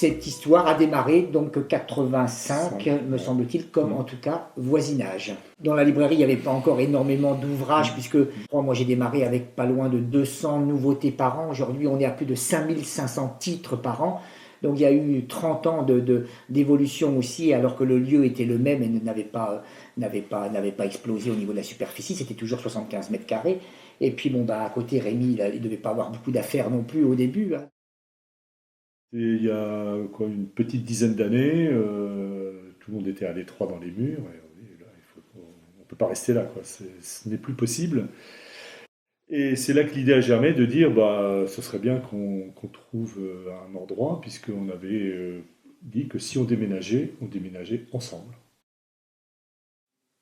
cette histoire a démarré donc 85, me semble-t-il, comme en tout cas voisinage. Dans la librairie, il n'y avait pas encore énormément d'ouvrages, puisque moi j'ai démarré avec pas loin de 200 nouveautés par an. Aujourd'hui, on est à plus de 5500 titres par an. Donc il y a eu 30 ans d'évolution aussi, alors que le lieu était le même et n'avait pas explosé au niveau de la superficie. C'était toujours 75 mètres carrés. Et puis à côté, Rémi, il ne devait pas avoir beaucoup d'affaires non plus au début, hein. Et il y a quoi, une petite dizaine d'années, tout le monde était à l'étroit dans les murs. Et on dit, là, on ne peut pas rester là, quoi. Ce n'est plus possible. Et c'est là que l'idée a germé de dire, bah, ce serait bien qu'on trouve un endroit, puisqu'on avait dit que si on déménageait ensemble.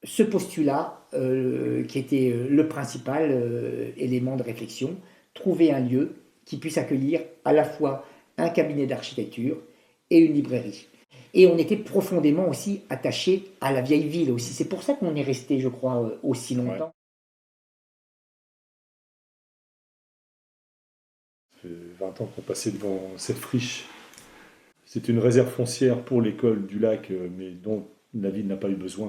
Ce postulat, qui était le principal élément de réflexion, trouver un lieu qui puisse accueillir à la fois un cabinet d'architecture et une librairie. Et on était profondément aussi attaché à la vieille ville aussi. C'est pour ça qu'on est resté, je crois, aussi longtemps. Ouais. Ça fait 20 ans qu'on passait devant cette friche. C'était une réserve foncière pour l'école du lac, mais dont la ville n'a pas eu besoin.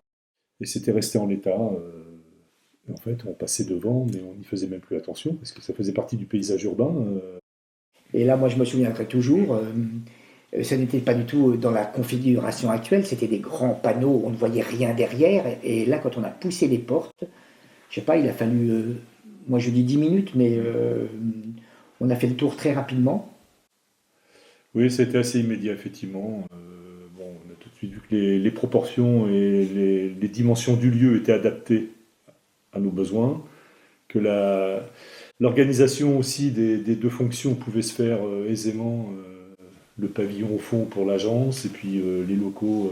Et c'était resté en l'état. En fait, on passait devant, mais on n'y faisait même plus attention, parce que ça faisait partie du paysage urbain. Et là, moi, je me souviendrai toujours, ce n'était pas du tout dans la configuration actuelle, c'était des grands panneaux, on ne voyait rien derrière. Et là, quand on a poussé les portes, je sais pas, il a fallu, moi je dis 10 minutes, mais on a fait le tour très rapidement. Oui, ça a été assez immédiat, effectivement. Bon, on a tout de suite vu que les proportions et les dimensions du lieu étaient adaptées à nos besoins, que l'organisation aussi des deux fonctions pouvait se faire aisément. Le pavillon au fond pour l'agence et puis les locaux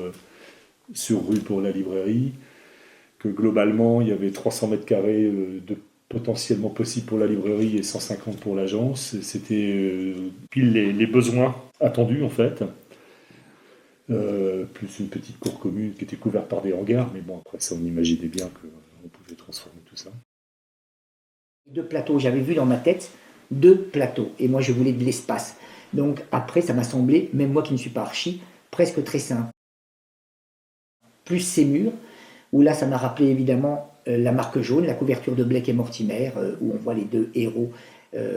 sur rue pour la librairie, que globalement il y avait 300 mètres carrés de potentiellement possible pour la librairie et 150 pour l'agence. C'était pile les besoins attendus en fait. Plus une petite cour commune qui était couverte par des hangars, mais bon, après ça, on imaginait bien qu'on pouvait transformer tout ça. Deux plateaux, j'avais vu dans ma tête deux plateaux, et moi je voulais de l'espace. Donc après, ça m'a semblé, même moi qui ne suis pas archi, presque très simple. Plus ces murs, où là, ça m'a rappelé évidemment la marque jaune, la couverture de Blake et Mortimer, où on voit les deux héros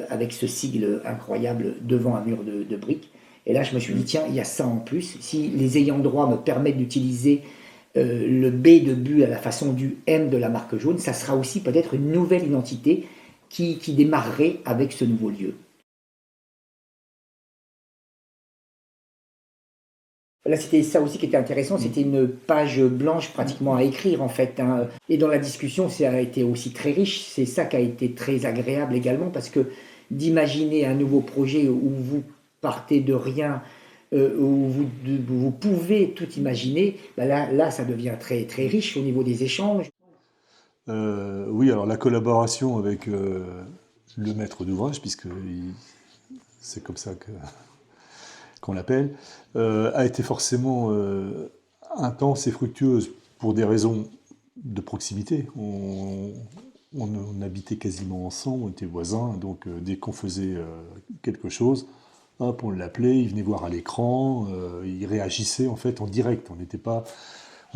avec ce sigle incroyable devant un mur de briques. Et là, je me suis dit, tiens, il y a ça en plus. Si les ayants droit me permettent d'utiliser le B de but à la façon du M de la marque jaune, ça sera aussi peut-être une nouvelle identité qui démarrerait avec ce nouveau lieu. Là, c'était ça aussi qui était intéressant, c'était une page blanche pratiquement à écrire en fait, hein. Et dans la discussion, ça a été aussi très riche. C'est ça qui a été très agréable également, parce que d'imaginer un nouveau projet où vous partez de rien, où vous pouvez tout imaginer, bah là, ça devient très, très riche au niveau des échanges. Oui, alors la collaboration avec le maître d'ouvrage, c'est comme ça qu'on l'appelle, a été forcément intense et fructueuse pour des raisons de proximité. On habitait quasiment ensemble, on était voisins, donc dès qu'on faisait quelque chose, hop, on l'appelait, il venait voir à l'écran, il réagissait en fait en direct. On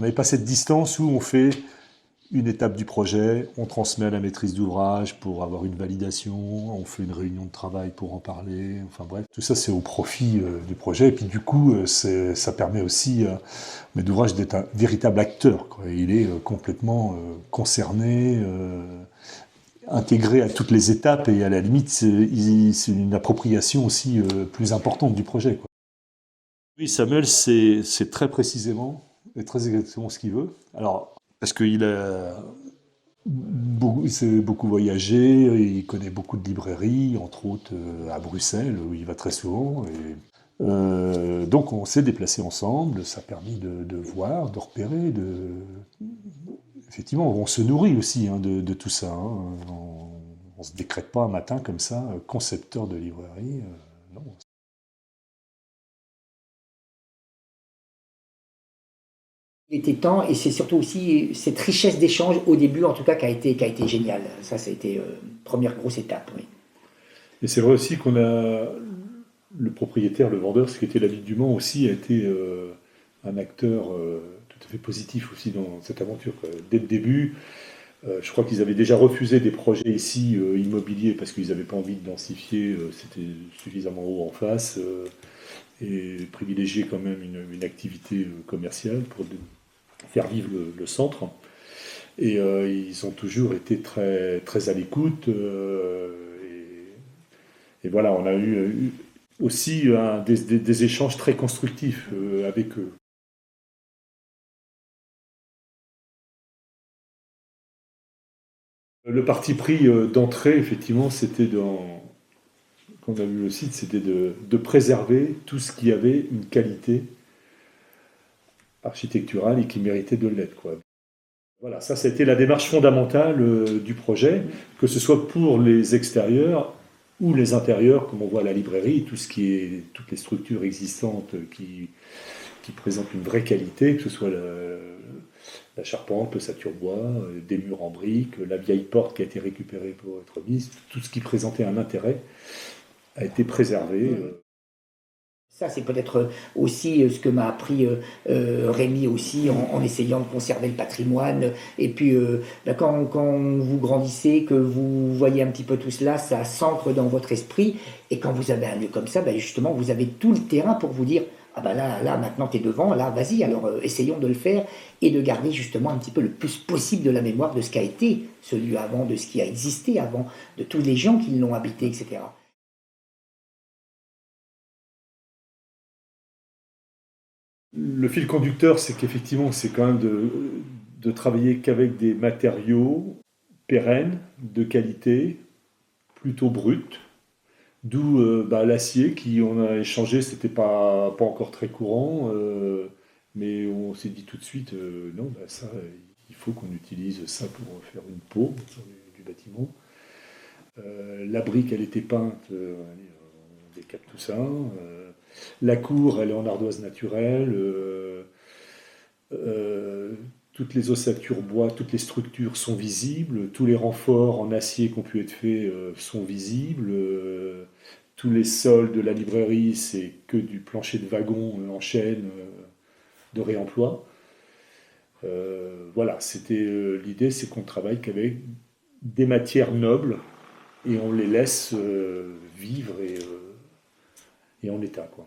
n'avait pas cette distance où on fait une étape du projet, on transmet à la maîtrise d'ouvrage pour avoir une validation, on fait une réunion de travail pour en parler, enfin bref, tout ça c'est au profit du projet, et puis du coup ça permet aussi au maître d'ouvrage d'être un véritable acteur, quoi. Il est complètement concerné, intégré à toutes les étapes, et à la limite c'est une appropriation aussi plus importante du projet, quoi. Oui, Samuel, c'est très précisément et très exactement ce qu'il veut. Alors, parce qu'il s'est beaucoup voyagé, il connaît beaucoup de librairies, entre autres à Bruxelles, où il va très souvent. Donc on s'est déplacés ensemble, ça a permis de voir, de repérer, effectivement, on se nourrit aussi hein, de tout ça. Hein. On ne se décrète pas un matin comme ça, concepteur de librairie. Non. Il était temps, et c'est surtout aussi cette richesse d'échange au début, en tout cas, qui a été géniale. Ça a été première grosse étape, oui. Et c'est vrai aussi qu'on a le propriétaire, le vendeur, ce qui était la ville du Mans aussi, a été un acteur tout à fait positif aussi dans cette aventure, quoi. Dès le début, je crois qu'ils avaient déjà refusé des projets ici immobiliers parce qu'ils n'avaient pas envie de densifier, c'était suffisamment haut en face, et privilégier quand même une activité commerciale pour faire vivre le centre. Et ils ont toujours été très, très à l'écoute. Et voilà, on a eu aussi des échanges très constructifs avec eux. Le parti pris d'entrée, effectivement, quand on a vu le site, c'était de préserver tout ce qui avait une qualité architecturale et qui méritait de l'être, quoi. Voilà, ça c'était la démarche fondamentale du projet, que ce soit pour les extérieurs ou les intérieurs, comme on voit à la librairie, toutes les structures existantes qui présentent une vraie qualité, que ce soit la charpente, le saturbois, des murs en briques, la vieille porte qui a été récupérée pour être mise, tout ce qui présentait un intérêt a été préservé. Ça, c'est peut-être aussi ce que m'a appris Rémi aussi en essayant de conserver le patrimoine. Et puis, quand vous grandissez, que vous voyez un petit peu tout cela, ça s'ancre dans votre esprit. Et quand vous avez un lieu comme ça, justement, vous avez tout le terrain pour vous dire, ah ben là, maintenant tu es devant, là, vas-y, alors essayons de le faire et de garder justement un petit peu le plus possible de la mémoire de ce qu'a été ce lieu avant, de ce qui a existé avant, de tous les gens qui l'ont habité, etc. Le fil conducteur, c'est qu'effectivement, c'est quand même de travailler qu'avec des matériaux pérennes, de qualité, plutôt bruts, d'où l'acier qui, on a échangé, c'était pas encore très courant, mais on s'est dit tout de suite, non, ça, il faut qu'on utilise ça pour faire une peau du bâtiment. La brique, elle était peinte, on décape tout ça. La cour, elle est en ardoise naturelle. Toutes les ossatures bois, toutes les structures sont visibles. Tous les renforts en acier qui ont pu être faits sont visibles. Tous les sols de la librairie, c'est que du plancher de wagon en chaîne de réemploi. Voilà, c'était l'idée, c'est qu'on travaille qu'avec des matières nobles et on les laisse vivre et en état, quoi.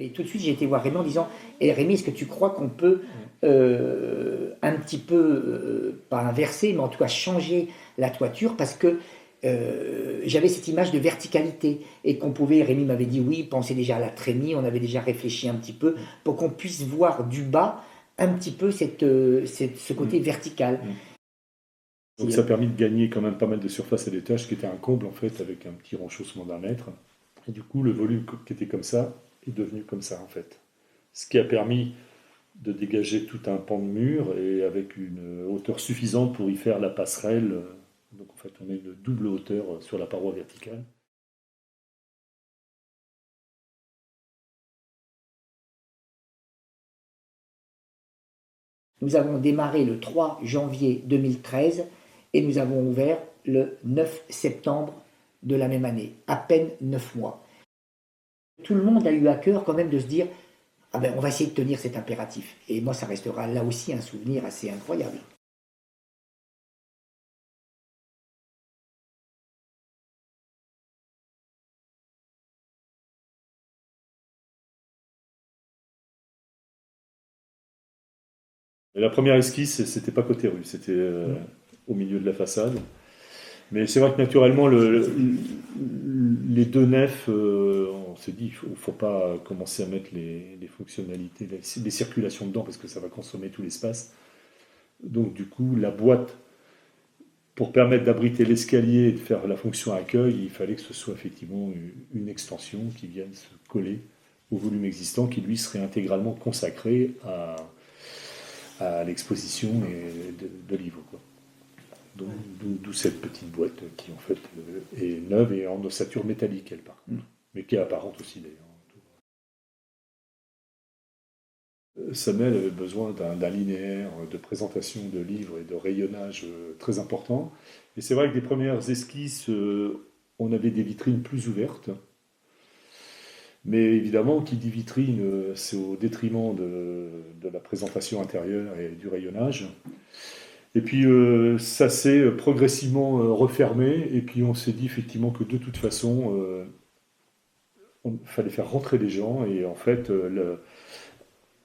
Et tout de suite, j'ai été voir Rémi en disant, Rémi, est-ce que tu crois qu'on peut un petit peu, pas inverser, mais en tout cas changer la toiture, parce que j'avais cette image de verticalité et qu'on pouvait, Rémi m'avait dit oui, pensez déjà à la trémie, on avait déjà réfléchi un petit peu pour qu'on puisse voir du bas un petit peu ce côté vertical. Donc ça a permis de gagner quand même pas mal de surface à l'étage, qui était un comble en fait, avec un petit renchaussement d'1 mètre. Et du coup, le volume qui était comme ça est devenu comme ça en fait. Ce qui a permis de dégager tout un pan de mur et avec une hauteur suffisante pour y faire la passerelle. Donc en fait, on a une double hauteur sur la paroi verticale. Nous avons démarré le 3 janvier 2013 et nous avons ouvert le 9 septembre de la même année, à peine 9 mois. Tout le monde a eu à cœur quand même de se dire ah ben on va essayer de tenir cet impératif. Et moi, ça restera là aussi un souvenir assez incroyable. Et la première esquisse, c'était pas côté rue, c'était au milieu de la façade. Mais c'est vrai que naturellement, les deux nefs, on s'est dit, il ne faut pas commencer à mettre les fonctionnalités, les circulations dedans, parce que ça va consommer tout l'espace. Donc du coup, la boîte, pour permettre d'abriter l'escalier et de faire la fonction accueil, il fallait que ce soit effectivement une extension qui vienne se coller au volume existant, qui lui serait intégralement consacré à l'exposition de livres, quoi. D'où cette petite boîte qui en fait est neuve et en ossature métallique, elle, par contre, mais qui est apparente aussi d'ailleurs. Samuel avait besoin d'un linéaire de présentation de livres et de rayonnage très important. Et c'est vrai que des premières esquisses, on avait des vitrines plus ouvertes. Mais évidemment, qui dit vitrine, c'est au détriment de la présentation intérieure et du rayonnage. Et puis ça s'est progressivement refermé, et puis on s'est dit effectivement que de toute façon, il fallait faire rentrer les gens, et en fait,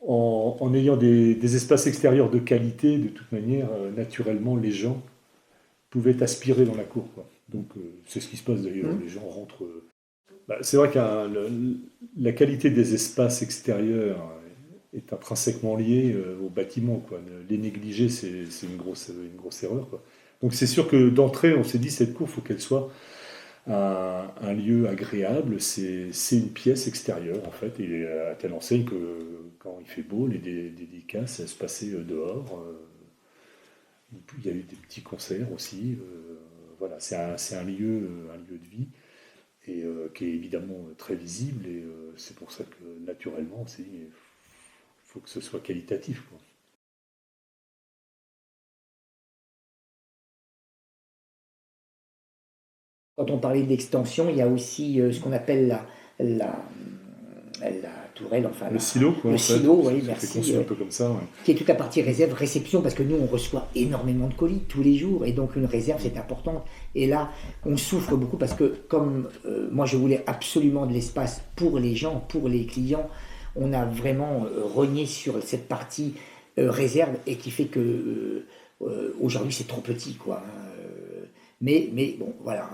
en ayant des espaces extérieurs de qualité, de toute manière, naturellement, les gens pouvaient aspirer dans la cour, quoi. Donc c'est ce qui se passe d'ailleurs, les gens rentrent. Bah, c'est vrai que la qualité des espaces extérieurs est intrinsèquement liée au bâtiment, quoi. Les négliger, c'est une grosse erreur, quoi. Donc c'est sûr que d'entrée, on s'est dit, cette cour, il faut qu'elle soit un lieu agréable, c'est une pièce extérieure, en fait, et à telle enseigne que quand il fait beau, les dédicaces, elles se passaient dehors. Il y a eu des petits concerts aussi. Voilà, c'est un lieu de vie, et qui est évidemment très visible, et c'est pour ça que naturellement, il faut que ce soit qualitatif, quoi. Quand on parlait d'extension, il y a aussi ce qu'on appelle la, la tourelle, enfin Le silo, quoi, le en fait. silo, oui, C'était merci, conçu un peu comme ça, ouais. qui est toute la partie réserve, réception, parce que nous, on reçoit énormément de colis tous les jours, et donc une réserve, c'est important. Et là, on souffre beaucoup, parce que comme moi, je voulais absolument de l'espace pour les gens, pour les clients, on a vraiment rogné sur cette partie réserve, et qui fait que aujourd'hui, c'est trop petit, quoi. Mais bon, voilà,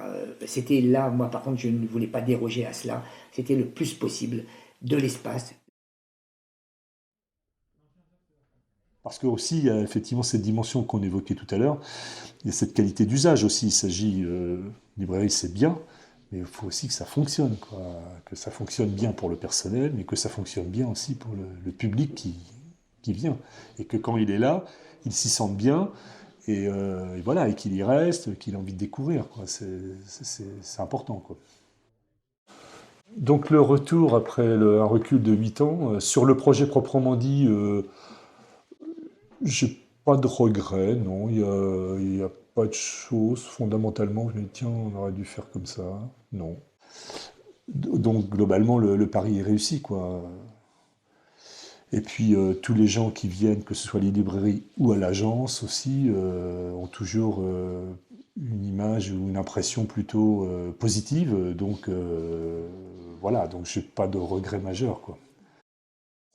c'était là, moi par contre, je ne voulais pas déroger à cela, c'était le plus possible de l'espace. Parce que aussi, il y a effectivement cette dimension qu'on évoquait tout à l'heure, il y a cette qualité d'usage aussi. Il s'agit, librairie c'est bien, mais il faut aussi que ça fonctionne, quoi. Que ça fonctionne bien pour le personnel, mais que ça fonctionne bien aussi pour le public qui vient. Et que quand il est là, il s'y sente bien, et voilà, et qu'il y reste, qu'il a envie de découvrir, quoi. C'est important, quoi. Donc le retour après un recul de 8 ans, sur le projet proprement dit, j'ai pas de regrets, non. Il y a pas de choses fondamentalement. Je me dis, tiens, on aurait dû faire comme ça. Non. Donc globalement, le pari est réussi, quoi. Et puis tous les gens qui viennent, que ce soit les librairies ou à l'agence aussi, ont toujours une image ou une impression plutôt positive. Donc voilà, donc j'ai pas de regrets majeurs, quoi.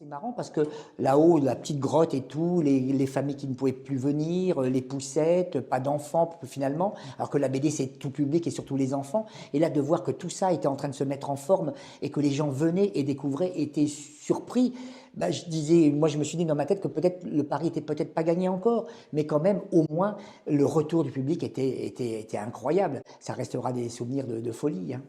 C'est marrant parce que là-haut, la petite grotte et tout, les familles qui ne pouvaient plus venir, les poussettes, pas d'enfants finalement, alors que la BD c'est tout public et surtout les enfants. Et là, de voir que tout ça était en train de se mettre en forme et que les gens venaient et découvraient, étaient surpris, bah, je disais, moi je me suis dit dans ma tête que peut-être le pari était peut-être pas gagné encore, mais quand même, au moins, le retour du public était incroyable. Ça restera des souvenirs de folie, hein.